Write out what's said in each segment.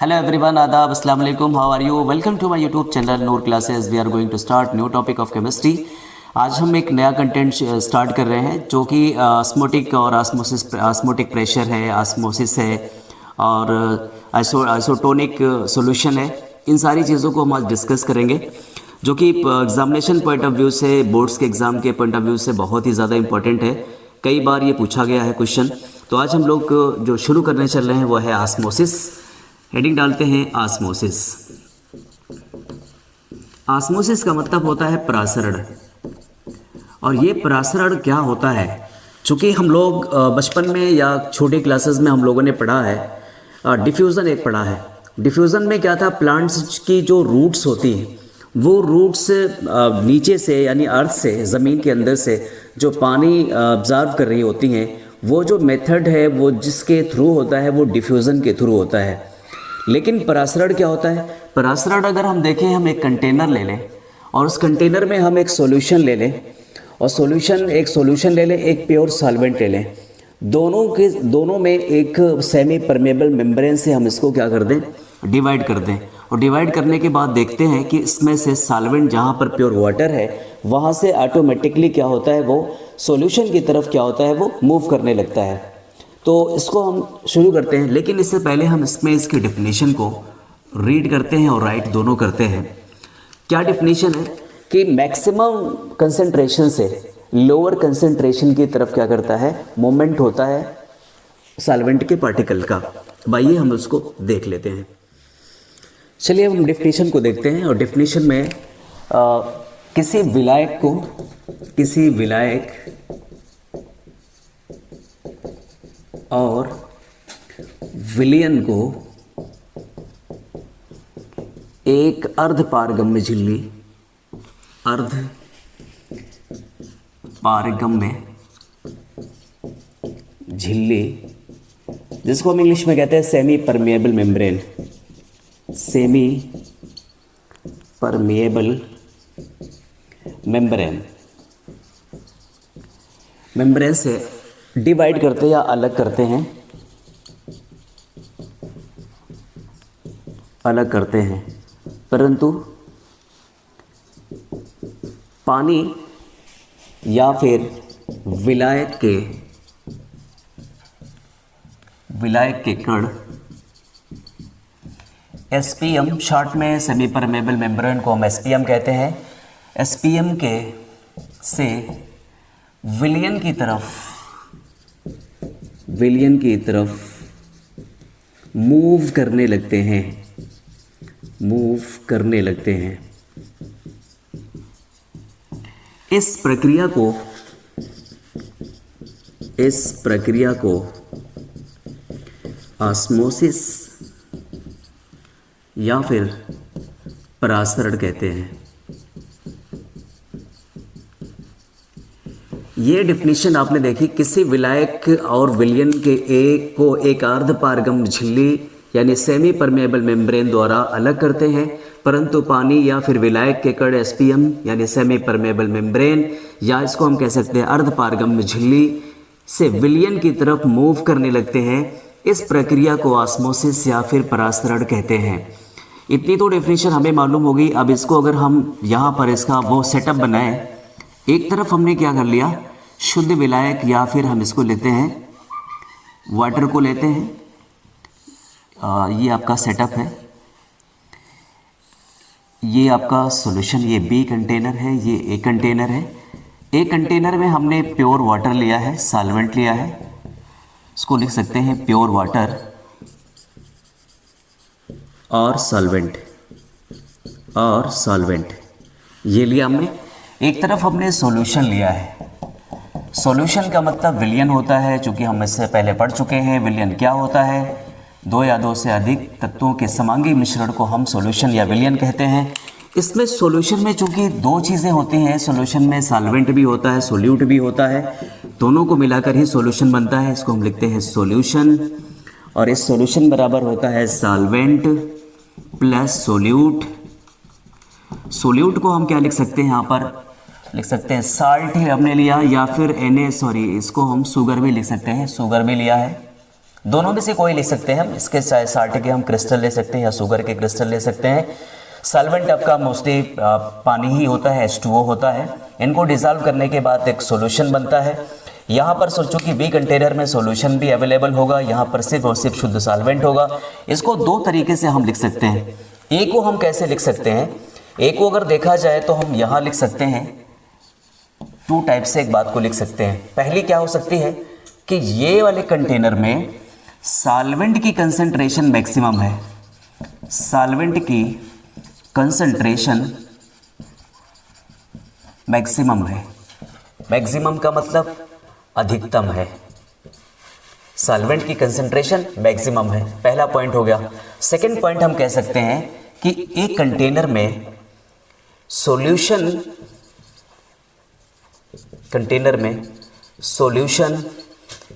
Hello everyone, Adab, Assalamu alaikum, how are you? Welcome to my YouTube channel Noor Classes. We are going to start new topic of chemistry. आज हम एक नया content start कर रहे हैं जो कि ऑस्मोटिक और ऑस्मोटिक प्रेशर है, ऑस्मोसिस है और आइसोटोनिक सॉल्यूशन है। इन सारी चीज़ों को हम आज डिस्कस करेंगे जो कि एग्जामिनेशन पॉइंट ऑफ व्यू से, बोर्ड्स के एग्ज़ाम के पॉइंट ऑफ व्यू से बहुत ही ज़्यादा इंपॉर्टेंट है। कई बार ये पूछा गया है क्वेश्चन। तो आज हम लोग जो शुरू करने चल रहे हैं वो है ऑस्मोसिस। हेडिंग डालते हैं ऑस्मोसिस। ऑस्मोसिस का मतलब होता है परासरण। और ये परासरण क्या होता है, चूँकि हम लोग बचपन में या छोटे क्लासेस में हम लोगों ने पढ़ा है, डिफ्यूज़न एक पढ़ा है। डिफ्यूज़न में क्या था, प्लांट्स की जो रूट्स होती हैं वो रूट्स नीचे से यानी अर्थ से, ज़मीन के अंदर से जो पानी ऑब्जर्व कर रही होती हैं, वो जो मेथड है वो जिसके थ्रू होता है वो डिफ्यूज़न के थ्रू होता है। लेकिन परासरण क्या होता है? परासरण अगर हम देखें, हम एक कंटेनर ले लें और उस कंटेनर में हम एक सॉल्यूशन ले लें और सॉल्यूशन ले लें, एक प्योर सॉल्वेंट ले लें, दोनों में एक सेमी परमेबल मेम्ब्रेन से हम इसको क्या कर दें, डिवाइड कर दें। और डिवाइड करने के बाद देखते हैं कि इसमें से सॉल्वेंट जहाँ पर प्योर वाटर है वहाँ से ऑटोमेटिकली क्या होता है, वो सॉल्यूशन की तरफ क्या होता है, वो मूव करने लगता है। तो इसको हम शुरू करते हैं, लेकिन इससे पहले हम इसकी डेफिनेशन को रीड करते हैं और राइट दोनों करते हैं। क्या डेफिनेशन है कि मैक्सिमम कंसंट्रेशन से लोअर कंसंट्रेशन की तरफ क्या करता है, मूवमेंट होता है सॉल्वेंट के पार्टिकल का। आइए हम उसको देख लेते हैं। चलिए हम डेफिनेशन को देखते हैं। और डेफिनेशन में किसी विलायक और विलयन को एक अर्धपारगम्य झिल्ली जिसको हम इंग्लिश में कहते हैं सेमी परमेएबल मेम्ब्रेन से डिवाइड करते या अलग करते हैं, परंतु पानी या फिर विलायक के कण एसपीएम, शॉर्ट में सेमी परमेबल मेम्ब्रेन को हम एसपीएम कहते हैं, एसपीएम के से विलयन की तरफ मूव करने लगते हैं। इस प्रक्रिया को ऑस्मोसिस या फिर परासरण कहते हैं। ये डेफिनेशन आपने देखी, किसी विलायक और विलयन के को एक अर्धपारगम्य झिल्ली यानी सेमी परमेएबल मेम्ब्रेन द्वारा अलग करते हैं, परंतु पानी या फिर विलायक के कण एसपीएम यानी सेमी परमेएबल मेम्ब्रेन, या इसको हम कह सकते हैं अर्धपारगम्य झिल्ली से विलयन की तरफ मूव करने लगते हैं। इस प्रक्रिया को ऑस्मोसिस या फिर परासरण कहते हैं। इतनी तो डेफिनेशन हमें मालूम होगी। अब इसको अगर हम यहाँ पर इसका वो सेटअप बनाएं, एक तरफ हमने क्या कर लिया, शुद्ध विलायक या फिर हम इसको लेते हैं वाटर को लेते हैं। ये आपका सेटअप है, ये आपका सॉल्यूशन, ये बी कंटेनर है, ये ए कंटेनर है। ए कंटेनर में हमने प्योर वाटर लिया है, सॉल्वेंट लिया है, इसको लिख सकते हैं प्योर वाटर और सॉल्वेंट ये लिया हमने। एक तरफ हमने सॉल्यूशन लिया है। सॉल्यूशन का मतलब विलयन होता है, चूँकि हम इससे पहले पढ़ चुके हैं। विलयन क्या होता है, दो या दो से अधिक तत्वों के समांगी मिश्रण को हम सॉल्यूशन या विलयन कहते हैं। इसमें सॉल्यूशन में चूँकि दो चीज़ें होती हैं, सॉल्यूशन में सॉल्वेंट भी होता है, सोल्यूट भी होता है, दोनों को मिलाकर ही सॉल्यूशन बनता है। इसको हम लिखते हैं सॉल्यूशन, और इस सॉल्यूशन बराबर होता है सॉल्वेंट प्लस सोल्यूट। सोल्यूट को हम क्या लिख सकते हैं, यहाँ पर लिख सकते हैं साल्ट हमने लिया, या फिर इसको हम शुगर भी लिख सकते हैं, शुगर भी लिया है, दोनों में से कोई ले सकते हैं हम, इसके साल्ट के हम क्रिस्टल ले सकते हैं या शुगर के क्रिस्टल ले सकते हैं। सॉल्वेंट आपका मोस्टली पानी ही होता है, H2O होता है। इनको डिज़ोल्व करने के बाद एक सॉल्यूशन बनता है। यहाँ पर सोचो कि बी कंटेनर में सॉल्यूशन भी अवेलेबल होगा, यहाँ पर सिर्फ और सिर्फ शुद्ध सॉल्वेंट होगा। इसको दो तरीके से हम लिख सकते हैं। ए को हम कैसे लिख सकते हैं? ए को अगर देखा जाए तो हम यहाँ लिख सकते हैं, टू टाइप से एक बात को लिख सकते हैं। पहली क्या हो सकती है कि ये वाले कंटेनर में सॉल्वेंट की कंसंट्रेशन मैक्सिमम है, सॉल्वेंट की कंसंट्रेशन मैक्सिमम है। मैक्सिमम का मतलब अधिकतम है, सॉल्वेंट की कंसंट्रेशन मैक्सिमम है। पहला पॉइंट हो गया। सेकंड पॉइंट हम कह सकते हैं कि एक कंटेनर में सॉल्यूशन, कंटेनर में सॉल्यूशन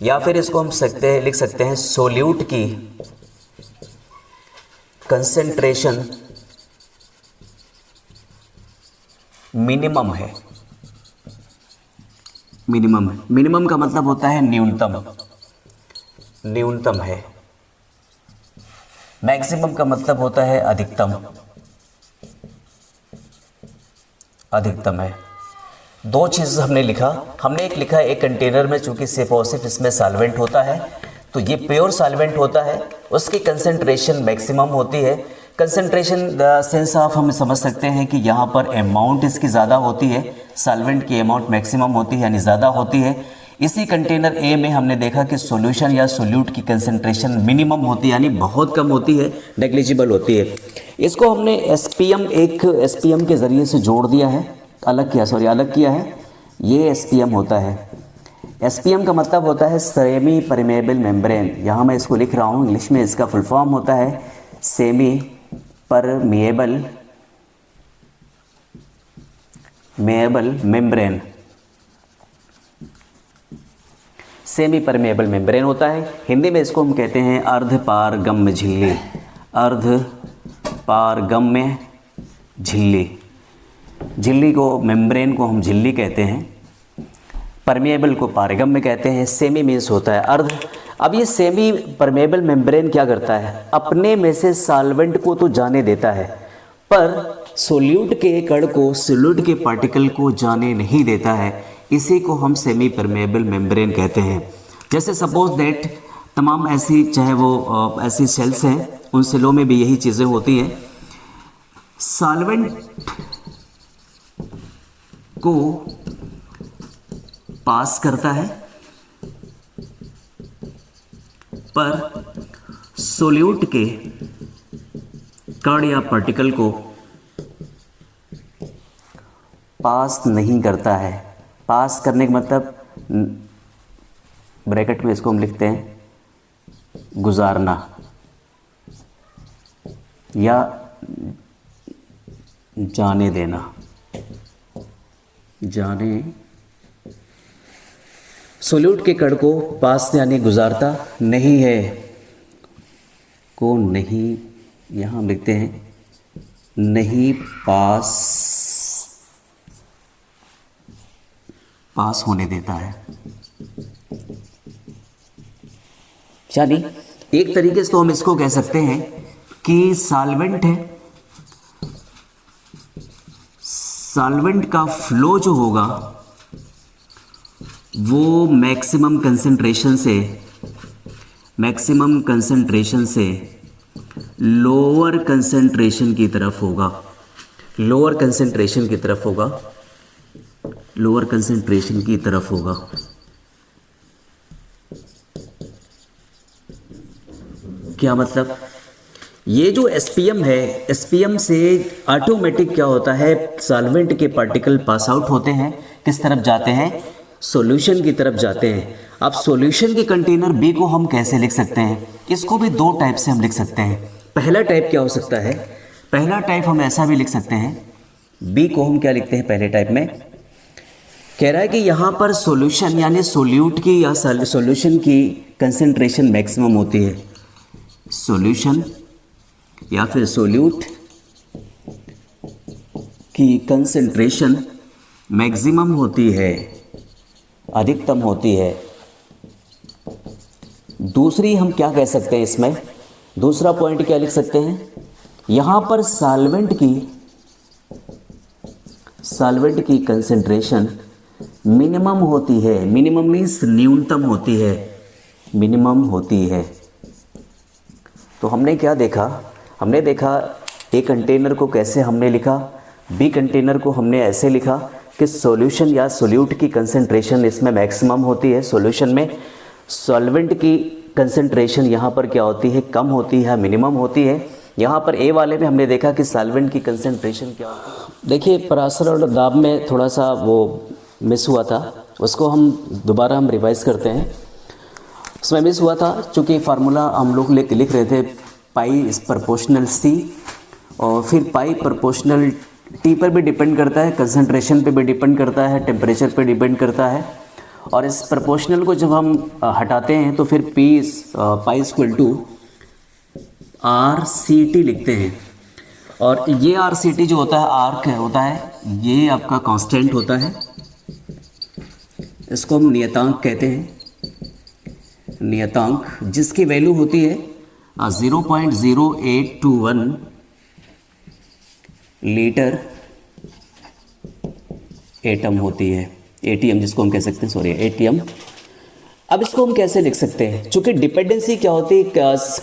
या फिर इसको हम लिख सकते हैं सोल्यूट की कंसंट्रेशन मिनिमम है। मिनिमम है, मिनिमम का मतलब होता है न्यूनतम, न्यूनतम है। मैक्सिमम का मतलब होता है अधिकतम, अधिकतम है। दो चीज़ हमने लिखा, हमने एक लिखा एक कंटेनर में चूंकि सिर्फ और सिर्फ इसमें सॉल्वेंट होता है तो ये प्योर सॉल्वेंट होता है, उसकी कंसंट्रेशन मैक्सिमम होती है। कंसंट्रेशन सेंस ऑफ हम समझ सकते हैं कि यहाँ पर अमाउंट इसकी ज़्यादा होती है, सॉल्वेंट की अमाउंट मैक्सिमम होती है यानी ज़्यादा होती है। इसी कंटेनर ए में हमने देखा कि सॉल्यूशन या सोल्यूट की कंसंट्रेशन मिनिमम होती है यानी बहुत कम होती है, नेग्लिजिबल होती है। इसको हमने एसपीएम, एक एसपीएम के ज़रिए से जोड़ दिया है, अलग किया है। ये एसपीएम होता है। एसपीएम का मतलब होता है सेमी परमेबल मेम्ब्रेन। यहाँ मैं इसको लिख रहा हूँ, इंग्लिश में इसका फुल फॉर्म होता है semi permeable membrane. Semi permeable membrane होता है। हिंदी में इसको हम कहते हैं अर्धपारगम्य झिल्ली, अर्धपारगम्य झिल्ली। झिल्ली को, मेम्ब्रेन को हम झिल्ली कहते हैं, परमेबल को पारगम्य कहते हैं, सेमी मीन्स होता है अर्ध। अब ये सेमी परमेबल मेम्ब्रेन क्या करता है? अपने में से सॉल्वेंट को तो जाने देता है पर सोल्यूट के कण को, सोल्यूट के पार्टिकल को जाने नहीं देता है। इसी को हम सेमी परमेबल मेम्ब्रेन कहते हैं। जैसे सपोज दैट तमाम ऐसी, चाहे वो ऐसी सेल्स हैं, उन सेलों में भी यही चीज़ें होती हैं। सॉल्वेंट को पास करता है पर सोल्यूट के कण या पार्टिकल को पास नहीं करता है। पास करने का मतलब ब्रैकेट में इसको हम लिखते हैं गुजारना या जाने देना, जाने। सोल्यूट के कण को पास यानी गुजारता नहीं है, को नहीं, यहाँ हम लिखते हैं नहीं पास होने देता है। यानी एक तरीके से तो हम इसको कह सकते हैं कि सॉल्वेंट है, सॉल्वेंट का फ्लो जो होगा वो मैक्सिमम कंसंट्रेशन से लोअर कंसंट्रेशन की तरफ होगा, लोअर कंसंट्रेशन की तरफ होगा, लोअर कंसंट्रेशन की तरफ होगा। क्या मतलब? ये जो एसपीएम है, एसपीएम से ऑटोमेटिक क्या होता है, सॉल्वेंट के पार्टिकल पास आउट होते हैं, किस तरफ जाते हैं? सॉल्यूशन की तरफ जाते हैं। अब सॉल्यूशन के कंटेनर बी को हम कैसे लिख सकते हैं? इसको भी दो टाइप से हम लिख सकते हैं। पहला टाइप क्या हो सकता है? पहला टाइप हम ऐसा भी लिख सकते हैं, बी को हम क्या लिखते हैं पहले टाइप में? कह रहा है कि यहाँ पर सॉल्यूशन यानी सोल्यूट की या सॉल्यूशन की कंसंट्रेशन मैक्सिमम होती है, सॉल्यूशन या फिर सोल्यूट की कंसंट्रेशन मैक्सिमम होती है, अधिकतम होती है, दूसरी हम क्या कह सकते हैं इसमें, दूसरा पॉइंट क्या लिख सकते हैं, यहाँ पर सॉल्वेंट की कंसेंट्रेशन मिनिमम होती है। मिनिमम मीन्स न्यूनतम होती है, मिनिमम होती है। तो हमने क्या देखा, हमने देखा ए कंटेनर को कैसे हमने लिखा, बी कंटेनर को हमने ऐसे लिखा कि सॉल्यूशन या सोल्यूट की कंसेंट्रेशन इसमें मैक्सिमम होती है, सॉल्यूशन में सॉल्वेंट की कंसेंट्रेशन यहाँ पर क्या होती है, कम होती है, मिनिमम होती है। यहाँ पर ए वाले में हमने देखा कि सॉल्वेंट की कंसेंट्रेशन क्या होती है। देखिए परासर और दाब में थोड़ा सा वो मिस हुआ था, उसको हम दोबारा रिवाइज करते हैं। उसमें मिस हुआ था चूँकि फार्मूला हम लोग लिख रहे थे पाई इज प्रोपोर्शनल सी, और फिर पाई प्रोपोर्शनल टी पर भी डिपेंड करता है, कंसंट्रेशन पे भी डिपेंड करता है, टेम्परेचर पे डिपेंड करता है। और इस प्रोपोर्शनल को जब हम हटाते हैं तो फिर pi equal to R C T लिखते हैं। और ये आर सी टी जो होता है, आर्क होता है, ये आपका कांस्टेंट होता है, इसको हम नियतांक कहते हैं, नियतांक, जिसकी वैल्यू होती है 0.0821 लीटर एटम होती है, एटीएम जिसको हम कह सकते हैं, सॉरी एटीएम। अब इसको हम कैसे लिख सकते हैं, चूँकि डिपेंडेंसी क्या होती है,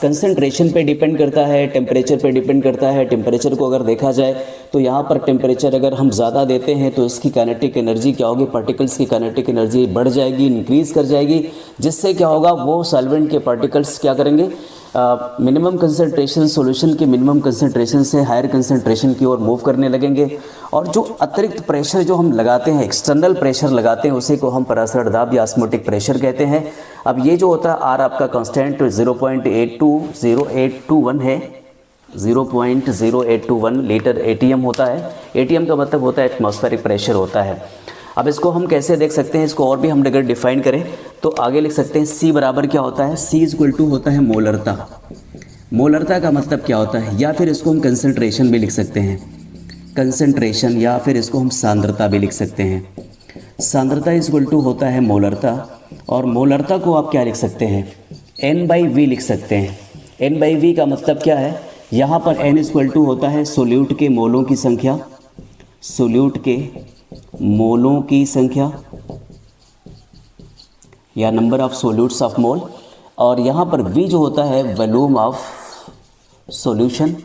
कंसंट्रेशन पे डिपेंड करता है, टेम्परेचर पे डिपेंड करता है। टेम्परेचर को अगर देखा जाए तो यहाँ पर टेम्परेचर अगर हम ज़्यादा देते हैं तो इसकी काइनेटिक एनर्जी क्या होगी, पार्टिकल्स की काइनेटिक एनर्जी बढ़ जाएगी, इंक्रीज़ कर जाएगी, जिससे क्या होगा, वो सॉल्वेंट के पार्टिकल्स क्या करेंगे, मिनिमम कंसंट्रेशन, सॉल्यूशन के मिनिमम कंसंट्रेशन से हायर कंसंट्रेशन की ओर मूव करने लगेंगे। और जो अतिरिक्त प्रेशर जो हम लगाते हैं, एक्सटर्नल प्रेशर लगाते हैं, उसी को हम परासर दाब या ऑस्मोटिक प्रेशर कहते हैं। अब ये जो होता है आर आपका कांस्टेंट 0.821 है, 0.0821 लीटर एटीएम होता है। एटीएम का मतलब होता है एटमॉस्फेरिक प्रेशर होता है। अब इसको हम कैसे देख सकते हैं, इसको और भी हम अगर डिफाइन करें तो आगे लिख सकते हैं सी बराबर क्या होता है, सी इक्वल टू होता है मोलरता। मोलरता का मतलब क्या होता है, या फिर इसको हम कंसंट्रेशन भी लिख सकते हैं, कंसंट्रेशन, या फिर इसको हम सांद्रता भी लिख सकते हैं। सांद्रता इक्वल टू होता है मोलरता, और मोलरता को आप क्या लिख सकते हैं, N/V लिख सकते हैं। N/V का मतलब क्या है, यहाँ पर N इक्वल टू होता है सोल्यूट के मोलों की संख्या, सोल्यूट के मोलों की संख्या या number of solutes of mole, और यहाँ पर V जो होता है वॉल्यूम ऑफ सॉल्यूशन।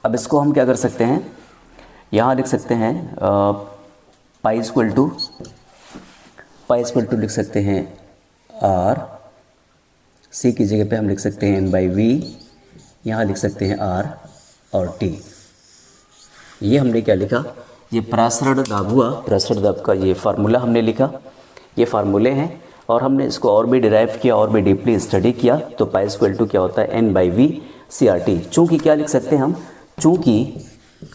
अब इसको हम क्या कर सकते हैं, यहाँ लिख सकते हैं पाई इक्वल टू लिख सकते हैं R, C की जगह पे हम लिख सकते हैं N/V, यहाँ लिख सकते हैं R और T। ये हमने क्या लिखा, ये परासरण दाब हुआ, परासरण दाब का ये फार्मूला हमने लिखा, ये फार्मूले हैं, और हमने इसको और भी डिराइव किया और भी डीपली स्टडी किया। तो पाई इक्वल टू क्या होता है, N/V CRT। चूँकि क्या लिख सकते हैं हम, चूँकि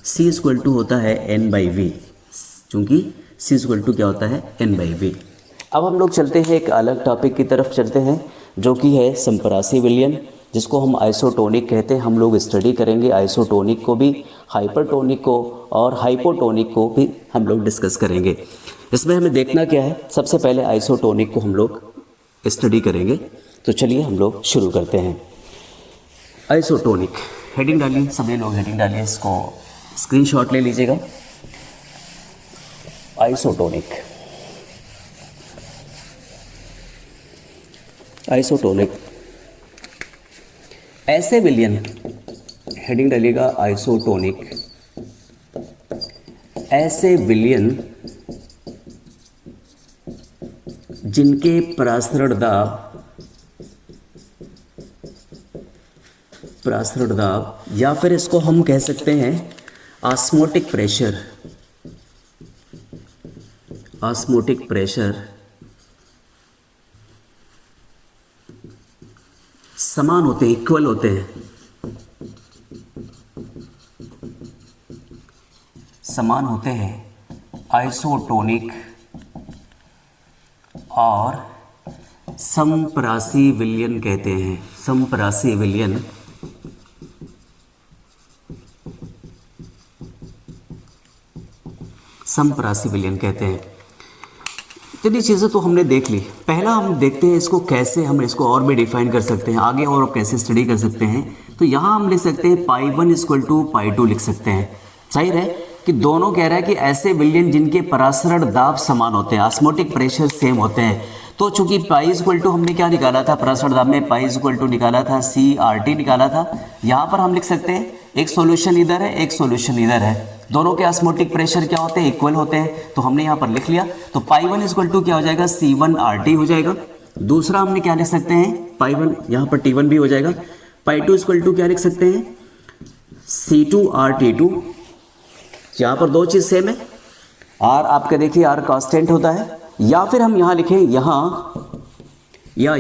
C इक्वल टू होता है N/V, चूँकि C इक्वल टू क्या होता है, N/V। अब हम लोग चलते हैं एक अलग टॉपिक की तरफ चलते हैं, जो कि है समपरासी विलयन, जिसको हम आइसोटोनिक कहते हैं। हम लोग स्टडी करेंगे आइसोटोनिक को भी, हाइपरटोनिक को और हाइपोटोनिक को भी हम लोग डिस्कस करेंगे। इसमें हमें देखना क्या है, सबसे पहले आइसोटोनिक को हम लोग स्टडी करेंगे। तो चलिए हम लोग शुरू करते हैं। आइसोटोनिक, हेडिंग डालिए, सभी लोग हेडिंग डालिए, इसको स्क्रीनशॉट ले लीजिएगा। आइसोटोनिक, आइसोटोनिक ऐसे विलयन, हेडिंग डालिएगा आइसोटोनिक, ऐसे विलयन जिनके परासरण दाब या फिर इसको हम कह सकते हैं ऑस्मोटिक प्रेशर, ऑस्मोटिक प्रेशर समान होते हैं, इक्वल होते हैं, समान होते हैं, आइसोटोनिक और समपरासी विलयन कहते हैं। समपरासी विलयन, समपरासी विलयन कहते हैं। इतनी चीज़ें तो हमने देख ली। पहला हम देखते हैं इसको कैसे हम इसको और भी डिफाइन कर सकते हैं, आगे और कैसे स्टडी कर सकते हैं। तो यहाँ हम लिख सकते हैं पाई 1 इक्वल टू पाई 2 लिख सकते हैं। सही है कि दोनों कह रहा है कि ऐसे विलयन जिनके परासरण दाब समान होते हैं, ऑस्मोटिक प्रेशर सेम होते हैं। तो चूंकि पाई इक्वल टू हमने क्या निकाला था, परासरण दाब में पाई इक्वल टू निकाला था, CRT निकाला था। यहाँ पर हम लिख सकते हैं एक सॉल्यूशन इधर है, एक सॉल्यूशन इधर है, दोनों के ऑस्मोटिक प्रेशर क्या होते हैं, इक्वल होते हैं। तो हमने यहाँ पर लिख लिया। तो पाई 1 इक्वल टू क्या हो जाएगा, C1RT हो जाएगा। दूसरा हमने क्या लिख सकते हैं, पाई 1 यहाँ पर T1 भी हो जाएगा। पाई 2 इक्वल टू क्या लिख सकते हैं, C2RT2। यहाँ पर दो चीज़ सेम है, R आपका देखिए R कांस्टेंट होता है। या फिर हम यहाँ लिखें यहाँ, या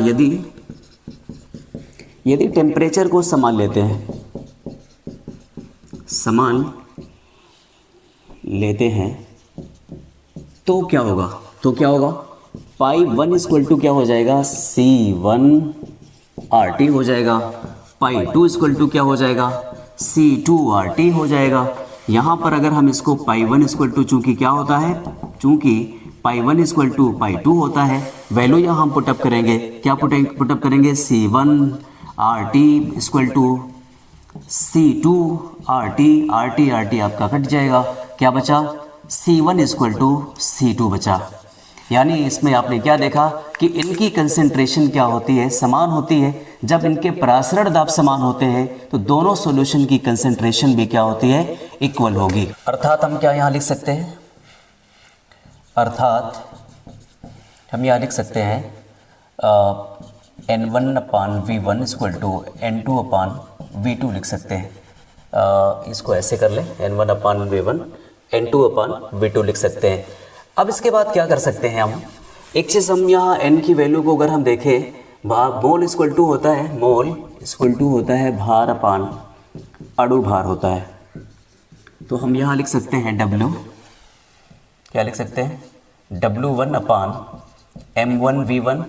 यदि टेम्परेचर को समान लेते हैं, समान लेते हैं तो क्या होगा, पाई 1 इक्वल टू क्या हो जाएगा, C1RT हो जाएगा। पाई 2 इक्वल टू क्या हो जाएगा, C2RT हो जाएगा। यहाँ पर अगर हम इसको पाई 1 इक्वल टू चूँकि क्या होता है, चूँकि पाई 1 इक्वल टू पाई 2 होता है, वैल्यू यहाँ हम पुटअप करेंगे। क्या पुटअप करेंगे, C1RT इक्वल टू C2RT आपका कट जाएगा, क्या बचा, C1 इक्वल टू C2 बचा। यानी इसमें आपने क्या देखा कि इनकी कंसंट्रेशन क्या होती है, समान होती है। जब इनके परासरण दाब समान होते हैं तो दोनों सॉल्यूशन की कंसंट्रेशन भी क्या होती है, इक्वल होगी। अर्थात हम क्या यहाँ लिख सकते हैं, N1/V1 इक्वल टू N2/V2 लिख सकते हैं। इसको ऐसे कर लें, N1/V1 N2/V2 लिख सकते हैं। अब इसके बाद क्या कर सकते हैं हम, एक चीज़ हम यहाँ n की वैल्यू को अगर हम देखें, मोल इक्वल टू होता है भार अपान अणु भार होता है। तो हम यहाँ लिख सकते हैं W, क्या लिख सकते हैं, W1/M1V1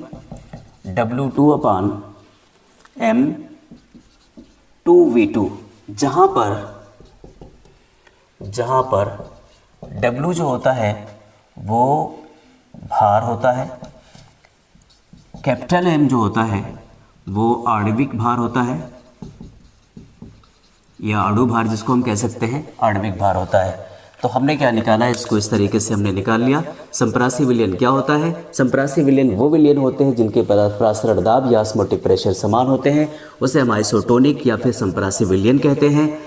W2/M2V2, जहाँ पर W जो होता है वो भार होता है, कैपिटल M जो होता है वो आणविक भार होता है, या अणु भार जिसको हम कह सकते हैं आणविक भार होता है। तो हमने क्या निकाला है, इसको इस तरीके से हमने निकाल लिया। संप्रासी विलयन क्या होता है, संप्रासी विलयन वो विलयन होते हैं जिनके परासरण दाब या ऑस्मोटिक प्रेशर समान होते हैं, उसे हम आइसोटोनिक या फिर संप्रासी विलयन कहते हैं।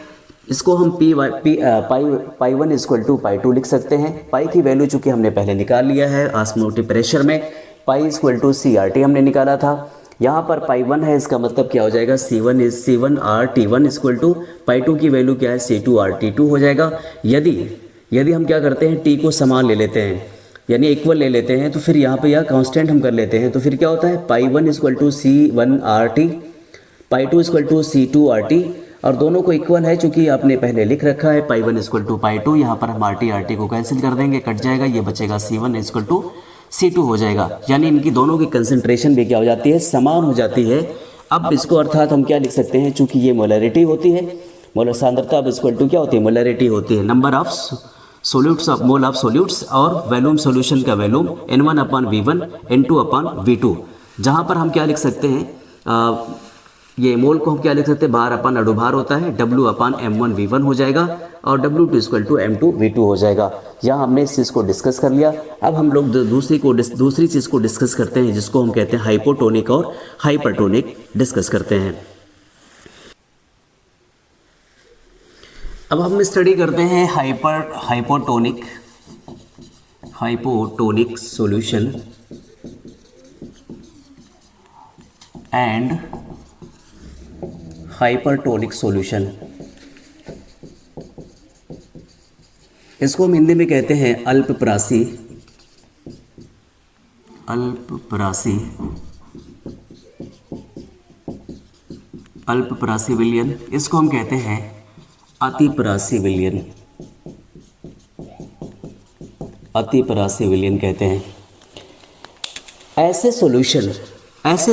इसको हम पाई 1 इक्वल टू पाई 2 लिख सकते हैं। पाई की वैल्यू चूँकि हमने पहले निकाल लिया है ऑस्मोटिक प्रेशर में, पाई इक्वल टू CRT हमने निकाला था। यहाँ पर पाई 1 है, इसका मतलब क्या हो जाएगा, C1RT1 इक्वल टू पाई 2 की वैल्यू क्या है, C2RT2 हो जाएगा। यदि हम क्या करते हैं, T को समान ले लेते हैं यानी इक्वल ले लेते हैं, तो फिर यहाँ पे यह कांस्टेंट हम कर लेते हैं। तो फिर क्या होता है, pi 1 equal to C1RT, pi 2 equal to C2RT, और दोनों को इक्वल है चूँकि आपने पहले लिख रखा है पाई 1 इक्वल टू पाई 2। यहाँ पर हम RT को कैंसिल कर देंगे, कट जाएगा, ये बचेगा C1 इक्वल टू C2 हो जाएगा। यानी इनकी दोनों की कंसंट्रेशन भी क्या हो जाती है, समान हो जाती है। अब इसको अर्थात हम क्या लिख सकते हैं, चूँकि ये मोलरिटी होती है, मोलर सांद्रता अब इक्वल टू क्या होती है, मोलरिटी होती है, number of solutes of mole of solutes, और वैल्यूम सॉल्यूशन का वैल्यूम N1/V1 N2/V2। जहाँ पर हम क्या लिख सकते हैं, ये मोल को हम क्या लिख सकते हैं, भार अपान अणु भार होता है, W/M1V1 हो जाएगा, और W2 इक्वल टू M2V2 हो जाएगा। यहाँ हमने इस चीज़ को डिस्कस कर लिया। अब हम लोग दूसरी चीज़ को डिस्कस करते हैं, जिसको हम कहते हैं हाइपोटोनिक और हाइपरटोनिक डिस्कस करते हैं। अब हम स्टडी करते हैं hypotonic solution and hypertonic solution. इसको हम हिंदी में कहते हैं अल्पप्रासी विलयन। इसको हम कहते हैं अतिप्रासी विलयन कहते हैं। ऐसे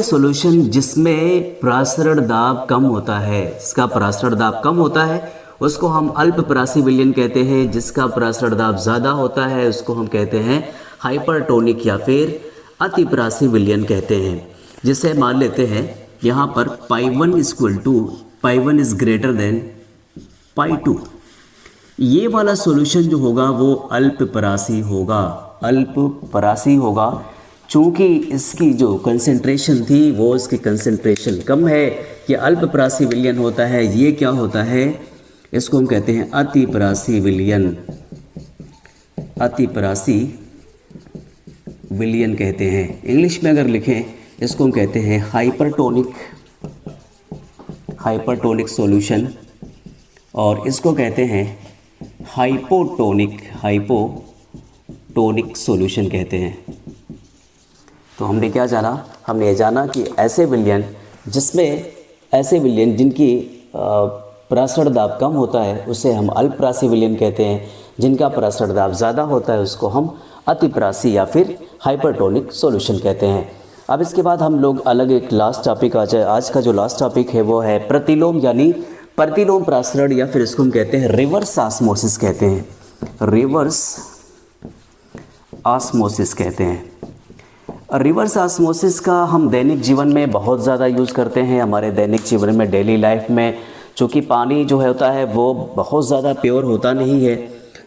सॉल्यूशन जिसमें परासरण दाब कम होता है, इसका परासरण दाब कम होता है, उसको हम अल्पप्रासी विलयन कहते हैं। जिसका परासरण दाब ज़्यादा होता है उसको हम कहते हैं हाइपरटोनिक या फिर अतिप्रासी विलयन कहते हैं, जिसे मान लेते हैं यहाँ पर pi 1 equal to pi 1 is greater than pi 2। ये वाला सॉल्यूशन जो होगा वो अल्पपरासी होगा, अल्पपरासी होगा, चूँकि इसकी जो कंसंट्रेशन थी वो इसकी कंसंट्रेशन कम है। ये अल्पपरासी विलयन होता है, ये क्या होता है, इसको हम कहते हैं अतिपरासी विलयन, अतिपरासी विलयन कहते हैं। इंग्लिश में अगर लिखें इसको हम कहते हैं हाइपरटोनिक, हाइपरटोनिक सॉल्यूशन, और इसको कहते हैं हाइपोटोनिक, हाइपोटोनिक सॉल्यूशन कहते हैं। तो हमने क्या जाना, हमने ये जाना कि ऐसे विलयन जिसमें, ऐसे विलयन जिनकी परासरण दाब कम होता है उसे हम अल्पपरासी विलयन कहते हैं, जिनका परासरण दाब ज़्यादा होता है उसको हम अतिपरासी या फिर हाइपरटोनिक सॉल्यूशन कहते हैं। अब इसके बाद हम लोग अलग एक लास्ट टॉपिक आ जाए। आज का जो लास्ट टॉपिक है वो है प्रतिलोम यानी प्रतिलोम परासरण, या फिर इसको हम कहते हैं रिवर्स ऑस्मोसिस कहते हैं, रिवर्स ऑस्मोसिस कहते हैं। रिवर्स ऑस्मोसिस का हम दैनिक जीवन में बहुत ज़्यादा यूज़ करते हैं, हमारे दैनिक जीवन में, डेली लाइफ में। चूँकि पानी जो होता है वो बहुत ज़्यादा प्योर होता नहीं है,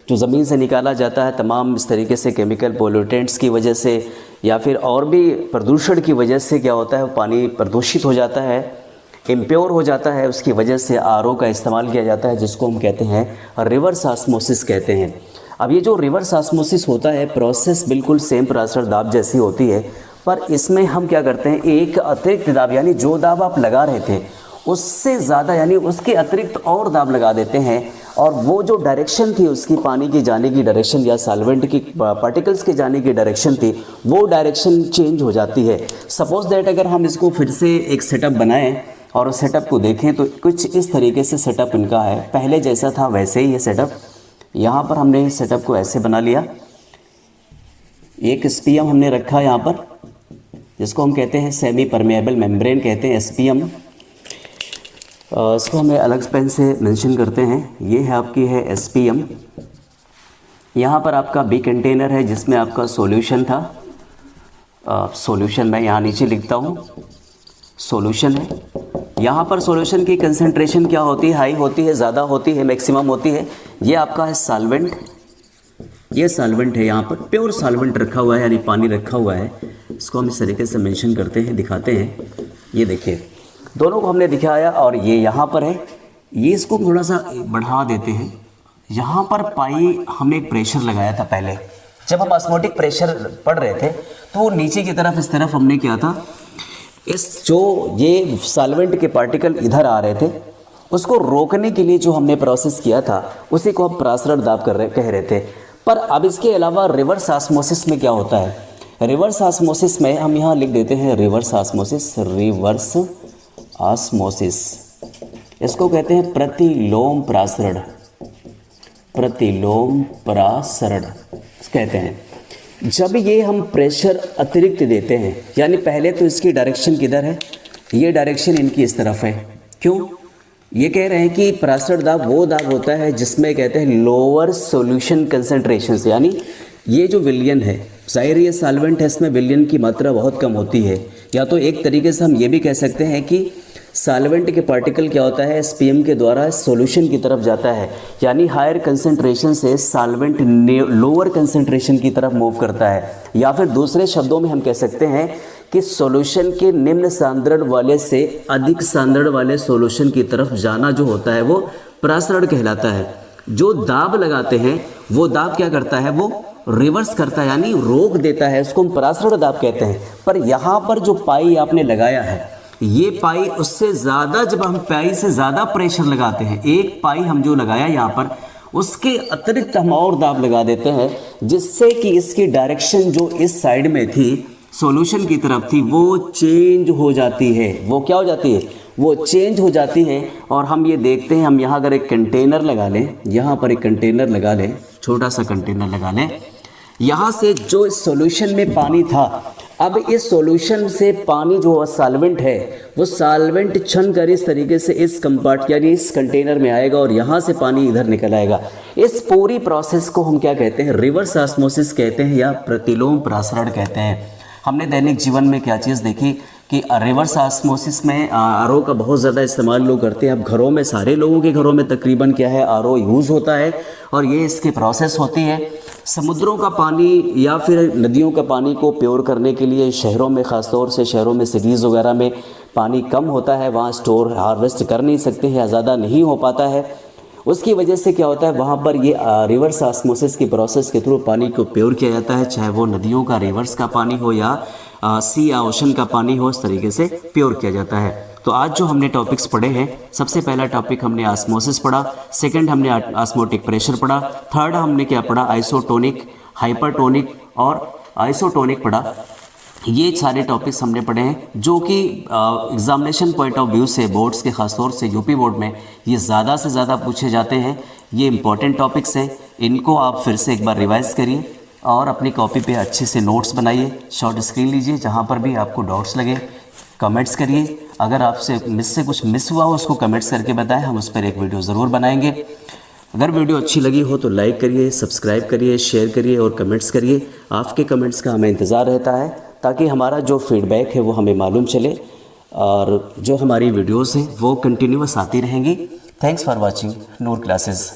जो ज़मीन से निकाला जाता है तमाम इस तरीके से केमिकल पोल्यूटेंट्स की वजह से या फिर और भी प्रदूषण की वजह से क्या होता है, पानी प्रदूषित हो जाता है, इम्प्योर हो जाता है। उसकी वजह से आरओ का इस्तेमाल किया जाता है, जिसको हम कहते हैं रिवर्स ऑस्मोसिस कहते हैं। अब ये जो रिवर्स ऑस्मोसिस होता है, प्रोसेस बिल्कुल सेम परासरण दाब जैसी होती है, पर इसमें हम क्या करते हैं, एक अतिरिक्त दाब यानी जो दाब आप लगा रहे थे उससे ज़्यादा यानी उसके अतिरिक्त और दाब लगा देते हैं, और वो जो डायरेक्शन थी उसकी, पानी की जाने की डायरेक्शन या सॉल्वेंट की पार्टिकल्स के जाने की डायरेक्शन थी, वो डायरेक्शन चेंज हो जाती है। सपोज दैट अगर हम इसको फिर से एक सेटअप बनाएं और उस सेटअप को देखें तो कुछ इस तरीके से सेटअप इनका है, पहले जैसा था वैसे ही है सेटअप। यहाँ पर हमने सेटअप को ऐसे बना लिया, एक एसपीएम हमने रखा यहाँ पर, जिसको हम कहते हैं सेमी परमेएबल मेम्ब्रेन कहते हैं, एसपीएम। इसको हमें अलग पेन से मेंशन करते हैं। ये है आपकी है एसपीएम। यहाँ पर आपका बी कंटेनर है जिसमें आपका सॉल्यूशन था, सॉल्यूशन मैं यहाँ नीचे लिखता हूँ, सॉल्यूशन है। यहाँ पर सॉल्यूशन की कंसंट्रेशन क्या होती है, हाई होती है, ज़्यादा होती है, मैक्सिमम होती है। ये आपका है सॉल्वेंट, ये सॉल्वेंट है, यहाँ पर प्योर सॉल्वेंट रखा हुआ है यानी पानी रखा हुआ है। इसको हम इस तरीके से मेंशन करते हैं, दिखाते हैं। ये देखिए दोनों को हमने दिखाया, और ये यहाँ पर है, ये इसको थोड़ा सा बढ़ा देते हैं। यहाँ पर पाई हमने एक प्रेशर लगाया था पहले, जब हम ऑस्मोटिक प्रेशर पढ़ रहे थे तो वो नीचे की तरफ, इस तरफ हमने किया था, इस जो ये सॉल्वेंट के पार्टिकल इधर आ रहे थे उसको रोकने के लिए जो हमने प्रोसेस किया था उसी को हम परासरण दाब कह रहे थे। पर अब इसके अलावा रिवर्स ऑस्मोसिस में क्या होता है, रिवर्स ऑस्मोसिस में हम यहाँ लिख देते हैं रिवर्स ऑस्मोसिस, रिवर्स ऑस्मोसिस, इसको कहते हैं प्रतिलोम परासरण, प्रतिलोम परासरण कहते हैं। जब ये हम प्रेशर अतिरिक्त देते हैं, यानी पहले तो इसकी डायरेक्शन किधर है, ये डायरेक्शन इनकी इस तरफ है। क्यों, ये कह रहे हैं कि परासरण दाब वो दाब होता है जिसमें कहते हैं लोअर सॉल्यूशन कंसंट्रेशन, यानी ये जो विलयन है, जाहिर ये सॉल्वेंट है, इसमें विलयन की मात्रा बहुत कम होती है। या तो एक तरीके से हम ये भी कह सकते हैं कि सॉल्वेंट के पार्टिकल क्या होता है, एसपीएम के द्वारा सॉल्यूशन की तरफ जाता है, यानी हायर कंसंट्रेशन से सॉल्वेंट लोअर कंसंट्रेशन की तरफ मूव करता है। या फिर दूसरे शब्दों में हम कह सकते हैं कि सॉल्यूशन के निम्न सांद्रण वाले से अधिक सांद्रण वाले सॉल्यूशन की तरफ जाना जो होता है वो परासरण कहलाता है। जो दाब लगाते हैं वो दाब क्या करता है, वो रिवर्स करता है यानी रोक देता है, उसको हम परासरण दाब कहते हैं। पर यहाँ पर जो पाई आपने लगाया है, ये पाई उससे ज़्यादा, जब हम पाई से ज़्यादा प्रेशर लगाते हैं, एक पाई हम जो लगाया यहाँ पर, उसके अतिरिक्त हम और दाब लगा देते हैं, जिससे कि इसकी डायरेक्शन जो इस साइड में थी सॉल्यूशन की तरफ थी वो चेंज हो जाती है। वो क्या हो जाती है, वो चेंज हो जाती है। और हम ये देखते हैं, हम यहाँ अगर एक कंटेनर लगा लें, यहाँ पर एक कंटेनर लगा लें, छोटा सा कंटेनर लगा लें, यहाँ से जो इस सॉल्यूशन में पानी था अब इस सॉल्यूशन से पानी जो सॉल्वेंट है वो सॉल्वेंट छन कर इस तरीके से इस कंपार्ट यानी इस कंटेनर में आएगा और यहाँ से पानी इधर निकल आएगा। इस पूरी प्रोसेस को हम क्या कहते हैं, रिवर्स ऑस्मोसिस कहते हैं या प्रतिलोम प्रसारण कहते हैं। हमने दैनिक जीवन में क्या चीज़ देखी कि रिवर्स ऑस्मोसिस में आरओ का बहुत ज़्यादा इस्तेमाल लोग करते हैं। अब घरों में सारे लोगों के घरों में तकरीबन क्या है, आरओ यूज़ होता है और ये इसकी प्रोसेस होती है। समुद्रों का पानी या फिर नदियों का पानी को प्योर करने के लिए शहरों में, ख़ासतौर से शहरों में सिटीज़ वगैरह में पानी कम होता है, वहाँ स्टोर हार्वेस्ट कर नहीं सकते हैं या ज़्यादा नहीं हो पाता है। उसकी वजह से क्या होता है, वहाँ पर ये रिवर्स ऑस्मोसिस की प्रोसेस के थ्रू पानी को प्योर किया जाता है, चाहे वो नदियों का रिवर्स का पानी हो या सी या ओशन का पानी हो, इस तरीके से प्योर किया जाता है। तो आज जो हमने टॉपिक्स पढ़े हैं, सबसे पहला टॉपिक हमने ऑस्मोसिस पढ़ा, सेकंड हमने ऑस्मोटिक प्रेशर पढ़ा, थर्ड हमने क्या पढ़ा, आइसोटोनिक, हाइपरटोनिक और आइसोटोनिक पढ़ा। ये सारे टॉपिक्स हमने पढ़े हैं जो कि एग्जामिनेशन पॉइंट ऑफ व्यू से बोर्ड्स के, ख़ासतौर से यूपी बोर्ड में ये ज़्यादा से ज़्यादा पूछे जाते हैं। ये इंपॉर्टेंट टॉपिक्स हैं, इनको आप फिर से एक बार रिवाइज़ करिए और अपनी कॉपी पे अच्छे से नोट्स बनाइए, शॉर्ट स्क्रीन लीजिए, जहाँ पर भी आपको डाउट्स लगे कमेंट्स करिए। अगर आपसे कुछ मिस हुआ हो उसको कमेंट्स करके बताएं, हम उस पर एक वीडियो ज़रूर बनाएंगे। अगर वीडियो अच्छी लगी हो तो लाइक करिए, सब्सक्राइब करिए, शेयर करिए और कमेंट्स करिए। आपके कमेंट्स का हमें इंतज़ार रहता है ताकि हमारा जो फीडबैक है वो हमें मालूम चले और जो हमारी वीडियोस हैं वो कंटिन्यूअस आती रहेंगी। Thanks for watching Noor classes.